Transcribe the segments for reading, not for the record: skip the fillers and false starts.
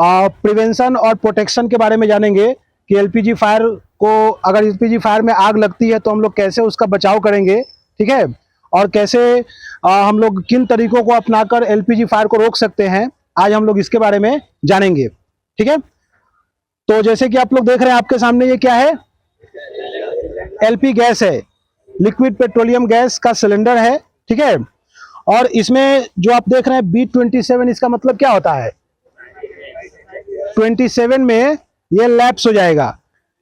Prevention और protection के बारे में जानेंगे कि एलपीजी फायर को, अगर एलपीजी फायर में आग लगती है तो हम लोग कैसे उसका बचाव करेंगे, ठीक है, और कैसे हम लोग किन तरीकों को अपनाकर एलपीजी फायर को रोक सकते हैं, आज हम लोग इसके बारे में जानेंगे। ठीक है, तो जैसे कि आप लोग देख रहे हैं आपके सामने, ये क्या है, एलपी गैस है, लिक्विड पेट्रोलियम गैस का सिलेंडर है। ठीक है, और इसमें जो आप देख रहे हैं B27, इसका मतलब क्या होता है, 27 में ये लैप्स हो जाएगा,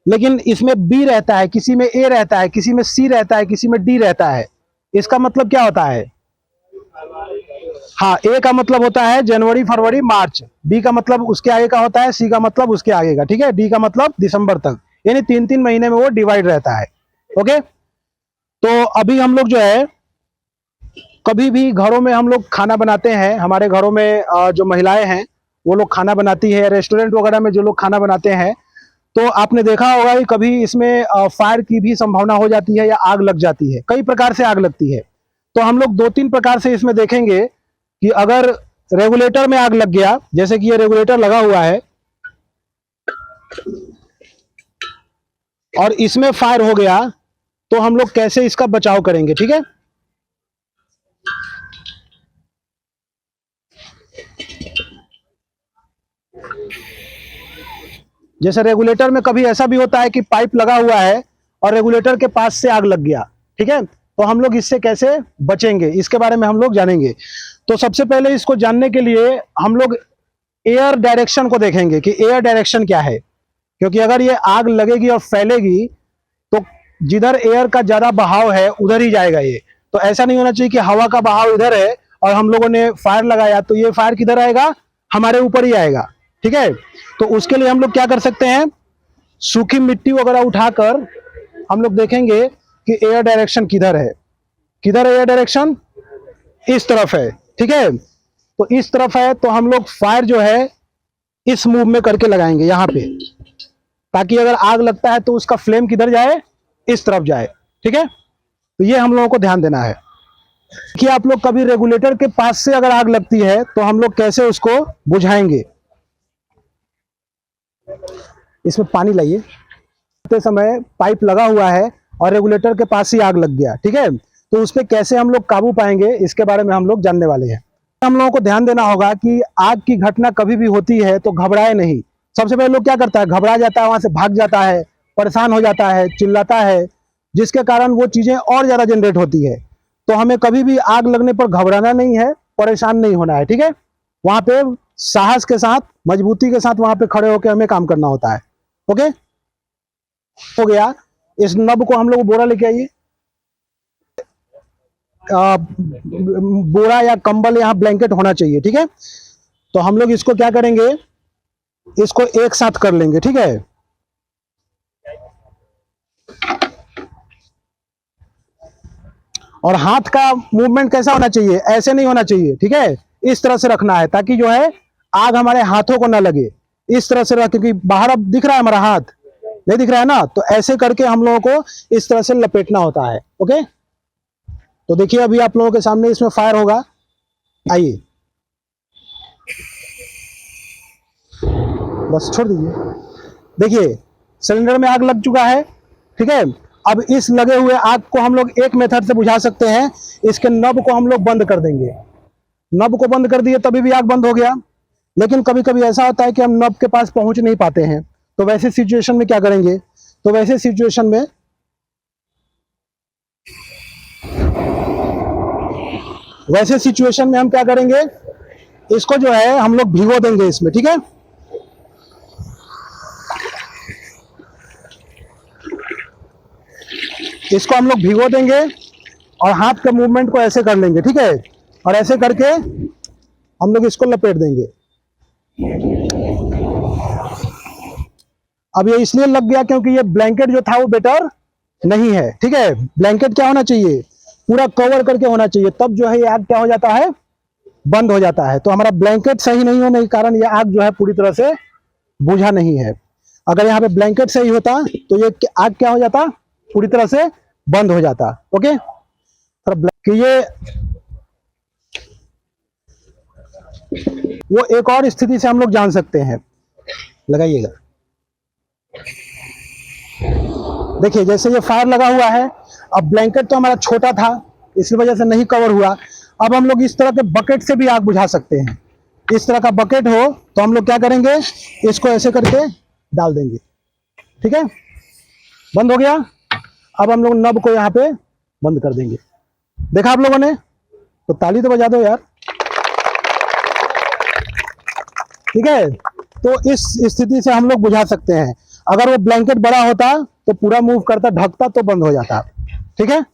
लेकिन इसमें B रहता है, किसी में A रहता है, किसी में C रहता है, किसी में D रहता है। इसका मतलब क्या होता है, हाँ, A का मतलब होता है जनवरी फरवरी मार्च, B का मतलब उसके आगे का होता है, C का मतलब उसके आगे का, ठीक है, D का मतलब दिसंबर तक, यानी 3-3 महीने में वो डिवाइड रहता है। ओके, तो अभी हम लोग जो है, कभी भी घरों में हम लोग खाना बनाते हैं, हमारे घरों में जो महिलाएं हैं वो लोग खाना बनाती है, रेस्टोरेंट वगैरह में जो लोग खाना बनाते हैं, तो आपने देखा होगा कि कभी इसमें फायर की भी संभावना हो जाती है या आग लग जाती है, कई प्रकार से आग लगती है। तो हम लोग 2-3 प्रकार से इसमें देखेंगे कि अगर रेगुलेटर में आग लग गया, जैसे कि ये रेगुलेटर लगा हुआ है और इसमें फायर हो गया, तो हम लोग कैसे इसका बचाव करेंगे। ठीक है, जैसे रेगुलेटर में कभी ऐसा भी होता है कि पाइप लगा हुआ है और रेगुलेटर के पास से आग लग गया, ठीक है, तो हम लोग इससे कैसे बचेंगे, इसके बारे में हम लोग जानेंगे। तो सबसे पहले इसको जानने के लिए हम लोग एयर डायरेक्शन को देखेंगे कि एयर डायरेक्शन क्या है, क्योंकि अगर ये आग लगेगी और फैलेगी तो जिधर एयर का ज्यादा बहाव है उधर ही जाएगा ये। तो ऐसा नहीं होना चाहिए कि हवा का बहाव इधर है और हम लोगों ने फायर लगाया तो ये फायर किधर आएगा, हमारे ऊपर ही आएगा। ठीक है, तो उसके लिए हम लोग क्या कर सकते हैं, सूखी मिट्टी वगैरह उठाकर हम लोग देखेंगे कि एयर डायरेक्शन किधर है, किधर एयर डायरेक्शन, इस तरफ है। ठीक है, तो इस तरफ है, तो हम लोग फायर जो है इस मूव में करके लगाएंगे यहाँ पे, ताकि अगर आग लगता है तो उसका फ्लेम किधर जाए, इस तरफ जाए। ठीक है, तो ये हम लोगों को ध्यान देना है कि आप लोग कभी रेगुलेटर के पास से अगर आग लगती है तो हम लोग कैसे उसको बुझाएंगे। इसमें पानी लाइए, समय पाइप लगा हुआ है और रेगुलेटर के पास ही आग लग गया, ठीक है, तो उस पर कैसे हम लोग काबू पाएंगे, इसके बारे में हम लोग जानने वाले हैं। हम लोगों को ध्यान देना होगा कि आग की घटना कभी भी होती है तो घबराए नहीं। सबसे पहले लोग क्या करता है, घबरा जाता है, वहां से भाग जाता है, परेशान हो जाता है, चिल्लाता है, जिसके कारण वो चीजें और ज्यादा जनरेट होती है। तो हमें कभी भी आग लगने पर घबराना नहीं है, परेशान नहीं होना है। ठीक है, वहां पे साहस के साथ, मजबूती के साथ वहां पे खड़े होकर हमें काम करना होता है। ओके, हो गया। इस नब को हम लोग बोरा लेके आइए, बोरा या कंबल, यहाँ ब्लैंकेट होना चाहिए। ठीक है, तो हम लोग इसको क्या करेंगे, इसको एक साथ कर लेंगे। ठीक है, और हाथ का मूवमेंट कैसा होना चाहिए, ऐसे नहीं होना चाहिए। ठीक है, इस तरह से रखना है ताकि जो है आग हमारे हाथों को ना लगे। इस तरह से रख, क्योंकि बाहर अब दिख रहा है, हमारा हाथ नहीं दिख रहा है ना, तो ऐसे करके हम लोगों को इस तरह से लपेटना होता है। ओके, तो देखिए अभी आप लोगों के सामने इसमें फायर होगा। आइए, बस छोड़ दीजिए। देखिए सिलेंडर में आग लग चुका है। ठीक है, अब इस लगे हुए आग को हम लोग एक मेथड से बुझा सकते हैं, इसके नब को हम लोग बंद कर देंगे। नब को बंद कर दिए तभी भी आग बंद हो गया, लेकिन कभी कभी ऐसा होता है कि हम नब के पास पहुंच नहीं पाते हैं, तो वैसे सिचुएशन में क्या करेंगे, तो वैसे सिचुएशन में हम क्या करेंगे, इसको जो है हम लोग भिगो देंगे इसमें। ठीक है, इसको हम लोग भिगो देंगे और हाथ के मूवमेंट को ऐसे कर लेंगे। ठीक है, और ऐसे करके हम लोग इसको लपेट देंगे। अब ये इसलिए लग गया क्योंकि ये ब्लैंकेट जो था वो बेटर नहीं है। ठीक है, ब्लैंकेट क्या होना चाहिए, पूरा कवर करके होना चाहिए, तब जो है ये आग क्या हो जाता है, बंद हो जाता है। तो हमारा ब्लैंकेट सही नहीं होने के कारण ये आग जो है पूरी तरह से बुझा नहीं है। अगर यहाँ पे ब्लैंकेट सही होता तो ये आग क्या हो जाता, पूरी तरह से बंद हो जाता। ओके, कि ये वो एक और स्थिति से हम लोग जान सकते हैं लगाइएगा। देखिए जैसे ये फायर लगा हुआ है। अब ब्लैंकेट तो हमारा छोटा था, इसी वजह से नहीं कवर हुआ। अब हम लोग इस तरह के बकेट से भी आग बुझा सकते हैं। इस तरह का बकेट हो तो हम लोग क्या करेंगे, इसको ऐसे करके डाल देंगे, ठीक है, बंद हो गया। अब हम लोग नब को यहाँ पे बंद कर देंगे। देखा आप लोगों ने, तो ताली तो बजा दो यार, ठीक है। तो इस स्थिति से हम लोग बुझा सकते हैं। अगर वो ब्लैंकेट बड़ा होता तो पूरा मूव करता, ढकता तो बंद हो जाता, ठीक है।